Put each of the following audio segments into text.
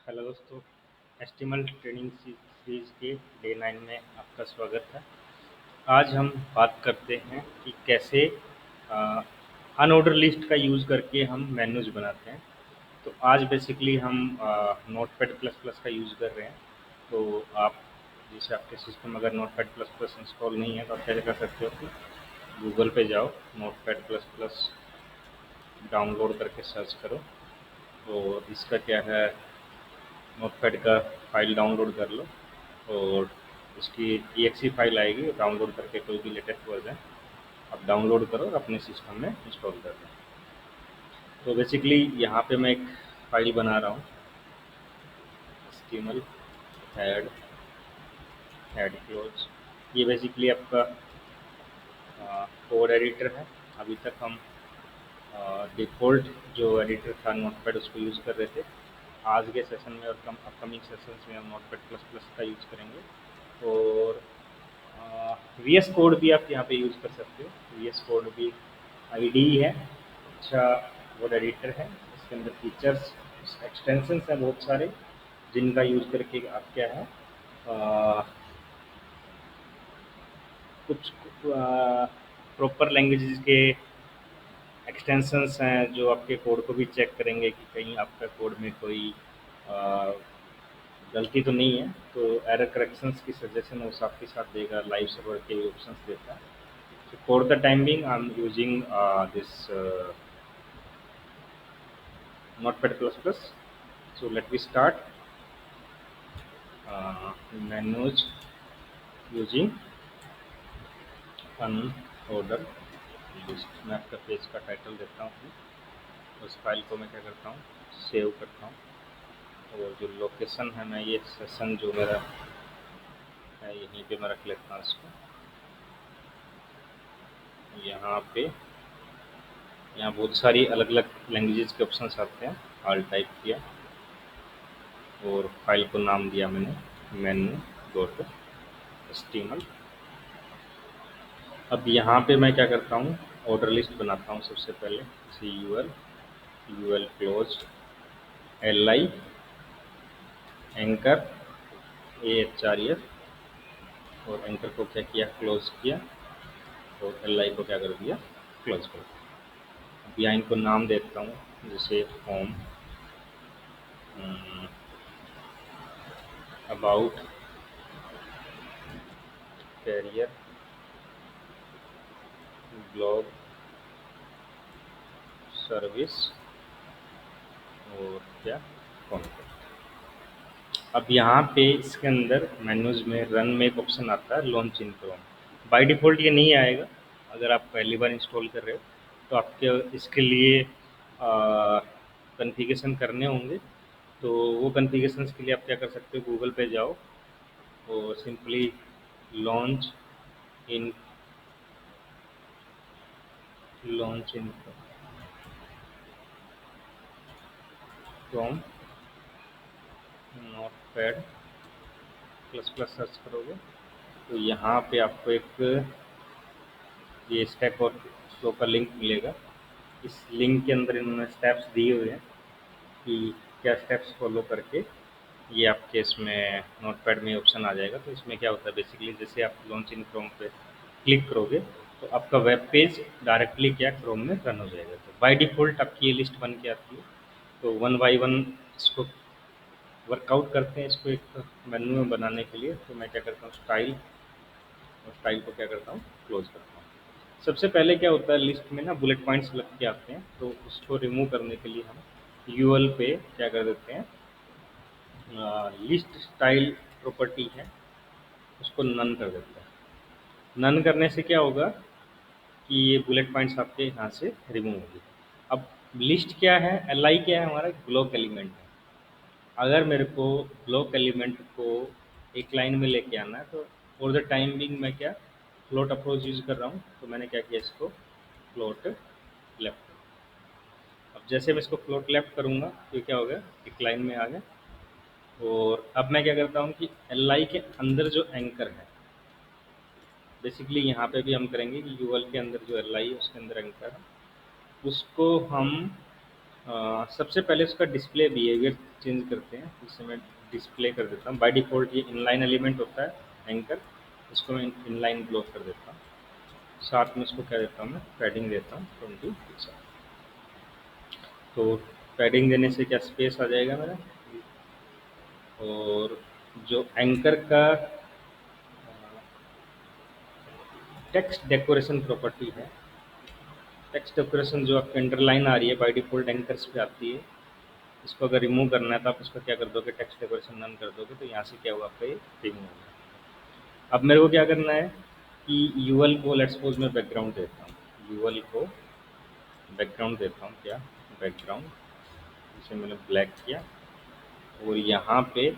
Hello दोस्तों, HTML training series के day 9 में आपका स्वागत है। आज हम बात करते हैं कि कैसे अनऑर्डर लिस्ट का यूज़ करके हम मेन्यूज बनाते हैं। तो आज बेसिकली हम नोटपैड प्लस प्लस का यूज़ कर रहे हैं। तो आप जैसे आपके सिस्टम अगर नोटपैड प्लस प्लस इंस्टॉल नहीं है तो आप क्या कर सकते हो कि गूगल पे जाओ, नोटपैड प्लस प्लस डाउनलोड करके सर्च करो। और इसका क्या है, नोटपैड का फाइल डाउनलोड कर लो और उसकी EXE फाइल आएगी, डाउनलोड करके कोई भी लेटेस्ट वर्जन आप डाउनलोड करो और अपने सिस्टम में इंस्टॉल कर दो। तो बेसिकली यहाँ पे मैं एक फाइल बना रहा हूँ, HTML हेड क्लोज। ये बेसिकली आपका कोड एडिटर है। अभी तक हम डिफ़ॉल्ट जो एडिटर था नोटपैड उसको यूज़ कर रहे थे। आज के सेशन में और अपकमिंग सेशंस में हम नोटपैड प्लस प्लस का यूज़ करेंगे। और VS कोड भी आप यहाँ पे यूज़ कर सकते हो। VS कोड भी IDE है, अच्छा कोड एडिटर है। इसके अंदर फीचर्स एक्सटेंशंस हैं बहुत सारे, जिनका यूज़ करके आप क्या है कुछ प्रॉपर लैंग्वेजेस के एक्सटेंशंस हैं जो आपके कोड को भी चेक करेंगे कि कहीं आपका कोड में कोई अ, गलती तो नहीं है। तो एरर करेक्शंस की सजेशन वो साथ के साथ देगा, लाइव सर्वर के भी ऑप्शंस देता है। So for the time being, I'm using this Notepad++. So let me start menus using unorder list. मैं आपका पेज का टाइटल देता हूँ, उस फाइल को मैं क्या करता हूँ, सेव करता हूँ। और जो लोकेशन है, मैं ये सेशन जो मेरा है यहीं पे मैं रख लेता हूँ इसको। यहाँ पे यहाँ बहुत सारी अलग अलग लैंग्वेजेस के ऑप्शंस आते हैं। ऑल टाइप किया और फाइल को नाम दिया मैंने menu.html। अब यहाँ पे मैं क्या करता हूँ, ऑर्डर लिस्ट बनाता हूँ। सबसे पहले ul close li anchor AHREF, और एंकर को क्या किया, क्लोज किया, और li को क्या कर दिया, क्लोज कर दिया। अब यहाँ इनको नाम देता हूँ, जैसे home, about, career, blog, service और क्या, कॉन्टैक्ट। अब यहाँ पे इसके अंदर मेन्यूज में रन में एक ऑप्शन आता है, launch in Chrome. By default ये नहीं आएगा, अगर आप पहली बार इंस्टॉल कर रहे हो तो आपके इसके लिए कॉन्फ़िगरेशन करने होंगे। तो वो कॉन्फ़िगरेशंस के लिए आप क्या कर सकते हो, गूगल पे जाओ और simply launch in Chrome notepad plus plus search करोगे तो यहाँ पे आपको एक ये स्टेप और फ्लो का लिंक मिलेगा। इस लिंक के अंदर इन्होंने स्टेप्स दिए हुए हैं कि क्या स्टेप्स फॉलो करके ये आपके इसमें नोटपैड में ऑप्शन आ जाएगा। तो इसमें क्या होता है, बेसिकली जैसे आप लॉन्च इन क्रोम पे क्लिक करोगे तो आपका वेब पेज डायरेक्टली क्या क्रोम में रन हो जाएगा। तो बाय डिफ़ॉल्ट आपकी ये लिस्ट बन के आती है। तो वन बाय वन इसको वर्कआउट करते हैं, इसको एक मेन्यू में बनाने के लिए। तो मैं क्या करता हूँ, स्टाइल, और स्टाइल को क्या करता हूँ, क्लोज करता हूँ। सबसे पहले क्या होता है, लिस्ट में ना बुलेट पॉइंट्स लग के आते हैं, तो उसको रिमूव करने के लिए हम यूएल पे क्या कर देते हैं, लिस्ट स्टाइल प्रॉपर्टी है उसको नन कर देते हैं। नन करने से क्या होगा कि ये बुलेट पॉइंट्स आपके यहाँ से रिमूव होंगे। अब लिस्ट क्या है, एल क्या है, हमारा ब्लॉक एलिमेंट है। अगर मेरे को ब्लॉक एलिमेंट को एक लाइन में लेके आना है तो फॉर द टाइम बिंग मैं क्या फ्लोट अप्रोच यूज़ कर रहा हूँ। तो मैंने क्या किया, इसको फ्लोट लेफ्ट। अब जैसे मैं इसको फ्लोट लेफ्ट करूँगा तो क्या हो गया, एक लाइन में आ गया। और अब मैं क्या करता हूँ कि एल के अंदर जो एंकर है, बेसिकली यहाँ पे भी हम करेंगे कि यूएल के अंदर जो एल है उसके अंदर एंकर है, उसको हम सबसे पहले उसका डिस्प्ले बिहेवियर चेंज करते हैं, जिससे मैं डिस्प्ले कर देता हूँ। बाय डिफ़ॉल्ट ये इनलाइन एलिमेंट होता है एंकर, इसको मैं इनलाइन ब्लॉक कर देता हूँ। साथ में इसको क्या देता हूँ, मैं पैडिंग देता हूँ 20 पिक्सल। तो पैडिंग देने से क्या स्पेस आ जाएगा मेरा, और जो एंकर का टेक्स्ट डेकोरेशन प्रॉपर्टी है, टेक्स्ट डेकोरेशन जो आपकी अंडरलाइन आ रही है बाय डिफ़ॉल्ट एंकर्स पे आती है, इसको अगर रिमूव करना है तो आप इसको क्या कर दोगे, टेक्स्ट डेकोरेशन नन कर दोगे, तो यहाँ से क्या होगा, आपका ये रिमूव होगा। अब मेरे को क्या करना है कि यूएल को लेट्स सपोज मैं बैकग्राउंड देता हूँ, यूएल को बैकग्राउंड देता हूँ, क्या बैकग्राउंड, इसे मैंने ब्लैक किया। और यहाँ पे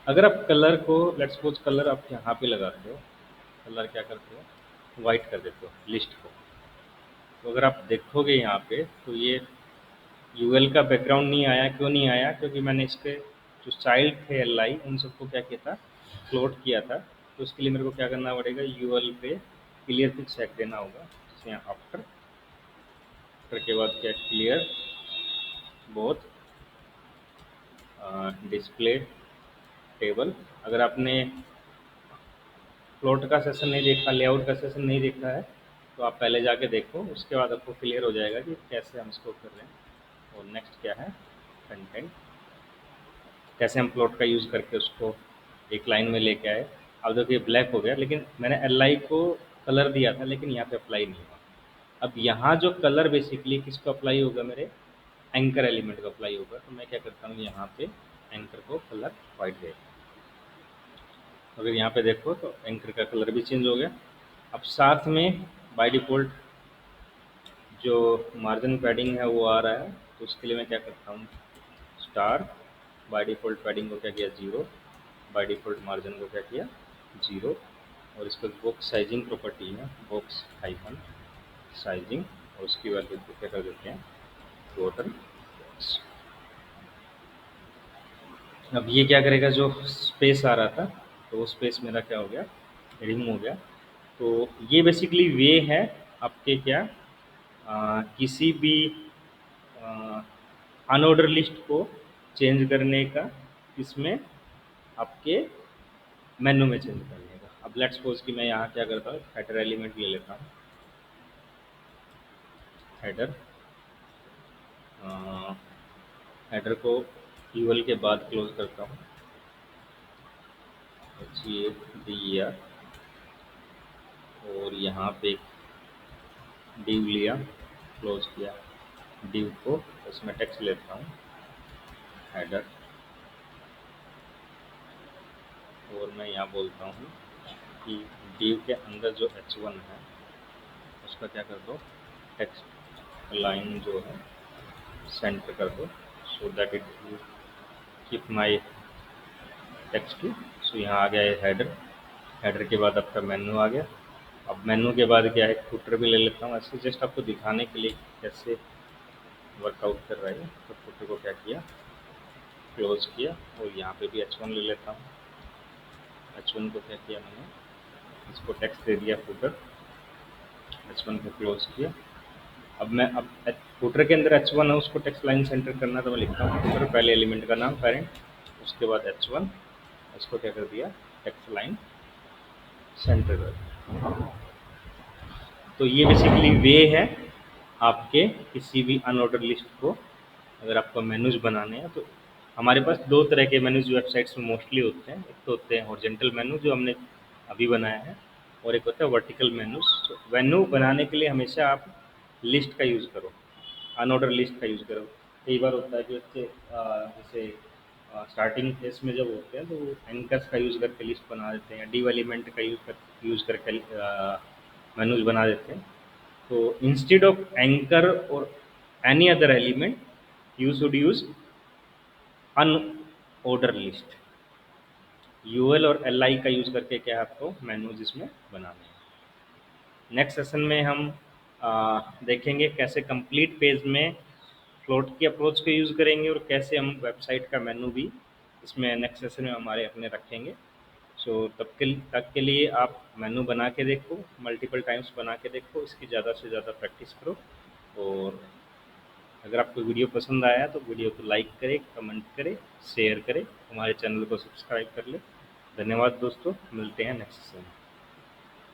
अगर आप कलर को लेट्स सपोज कलर आप यहाँ पे लगाते हो, कलर क्या करते हो, वाइट कर देते हो लिस्ट को। तो अगर आप देखोगे यहाँ पे तो ये यूएल का बैकग्राउंड नहीं आया, क्यों नहीं आया, क्योंकि मैंने इस पे जो चाइल्ड थे एल आई उन सबको क्या किया था, फ्लोट किया था। तो उसके लिए मेरे को क्या करना पड़ेगा, यूएल पे क्लियर पिक्स टैग देना होगा, जैसे यहाँ आफ्टर के बाद क्या क्लियर बोथ डिस्प्ले टेबल। अगर आपने प्लॉट का सेशन नहीं देखा, लेआउट का सेशन नहीं देखा है, तो आप पहले जाके देखो, उसके बाद आपको क्लियर हो जाएगा कि कैसे हम इसको कर रहे हैं। और नेक्स्ट क्या है, कंटेंट, कैसे हम प्लॉट का यूज़ करके उसको एक लाइन में लेके आए। अब देखिए ब्लैक हो गया, लेकिन मैंने एल आई को कलर दिया था, लेकिन यहाँ पे अप्लाई नहीं हुआ। अब यहाँ जो कलर बेसिकली किसको अप्लाई होगा, मेरे एंकर एलिमेंट को अप्लाई होगा। तो मैं क्या करता हूँ, यहाँ पे एंकर को कलर वाइट देता हूँ। अगर यहाँ पे देखो तो एंकर का कलर भी चेंज हो गया। अब साथ में बाय डिफ़ॉल्ट जो मार्जिन पैडिंग है वो आ रहा है, तो उसके लिए मैं क्या करता हूँ, स्टार, बाय डिफ़ॉल्ट पैडिंग को क्या किया, ज़ीरो, बाय डिफ़ॉल्ट मार्जिन को क्या किया, ज़ीरो। और इस पर बॉक्स साइजिंग प्रॉपर्टी है, बॉक्स हाइफन साइजिंग, और उसकी वैल्यू को क्या कर देते हैं, टोटल बॉक्स। अब ये क्या करेगा, जो स्पेस आ रहा था तो वो स्पेस मेरा क्या हो गया, रिमूव हो गया। तो ये बेसिकली वे है आपके क्या किसी भी अनऑर्डर लिस्ट को चेंज करने का, इसमें आपके मेनू में चेंज करने का। अब लेट्स सपोज कि मैं यहाँ क्या करता हूँ, हेडर एलिमेंट ले लेता हूँ, हेडर, हेडर को यूएल के बाद क्लोज करता हूँ, H A D E R, और यहाँ पे डिव लिया, क्लोज किया डिव को, उसमें टेक्स्ट लेता हूँ हेडर, और मैं यहाँ बोलता हूँ कि डिव के अंदर जो h1 है उसका क्या कर दो, टेक्स्ट लाइन जो है सेंटर कर दो, so that it will keep my text too. So यहाँ आ गया है हेडर, हेडर के बाद आपका मेनू आ गया। अब मेनू के बाद क्या है, फुटर भी ले लेता हूँ, ऐसे जस्ट आपको दिखाने के लिए कैसे वर्कआउट कर रहा है। तो फुटर को क्या किया, क्लोज किया, और यहाँ पे भी h1 ले लेता हूँ, h1 को क्या किया मैंने, इसको टेक्स्ट दे दिया फुटर, h1 को क्लोज किया। अब मैं अब फुटर के अंदर h1 है, उसको टेक्स्ट लाइन सेंटर करना, तो मैं लिखता हूँ फुटर, पहले एलिमेंट का नाम पेरेंट, उसके बाद h1, इसको क्या कर दिया, टेक्स्ट लाइन सेंटर कर दिया। तो ये बेसिकली वे है आपके किसी भी अनऑर्डर लिस्ट को अगर आपको मेनूज बनाने हैं। तो हमारे पास दो तरह के मेनूज वेबसाइट्स में मोस्टली होते हैं, एक तो होते हैं हॉरिजॉन्टल मेनू जो हमने अभी बनाया है, और एक होता है वर्टिकल मेनूज। तो मेनू बनाने के लिए हमेशा आप लिस्ट का यूज़ करो, अनऑर्डर लिस्ट का यूज़ करो। कई बार होता है कि बच्चे जैसे स्टार्टिंग फेस में जब होते हैं तो वो एंकर्स का यूज़ करके लिस्ट बना देते हैं, डिव एलिमेंट का यूज़ करके मेनूज बना देते हैं। तो इंस्टेड ऑफ एंकर और any other element you should use unordered list, UL और एल आई का यूज़ करके क्या है आपको मेनूज इसमें बनाने हैं। नेक्स्ट सेशन में हम देखेंगे कैसे कंप्लीट पेज में फ्लोट की अप्रोच को यूज़ करेंगे, और कैसे हम वेबसाइट का मेनू भी इसमें नेक्स्ट सेशन में हमारे अपने रखेंगे। सो तब के लिए आप मेनू बना के देखो, मल्टीपल टाइम्स बना के देखो, इसकी ज़्यादा से ज़्यादा प्रैक्टिस करो। और अगर आपको वीडियो पसंद आया तो वीडियो को लाइक करें, कमेंट करें, शेयर करें, हमारे चैनल को सब्सक्राइब कर लें। धन्यवाद दोस्तों, मिलते हैं नेक्स्ट सेशन में।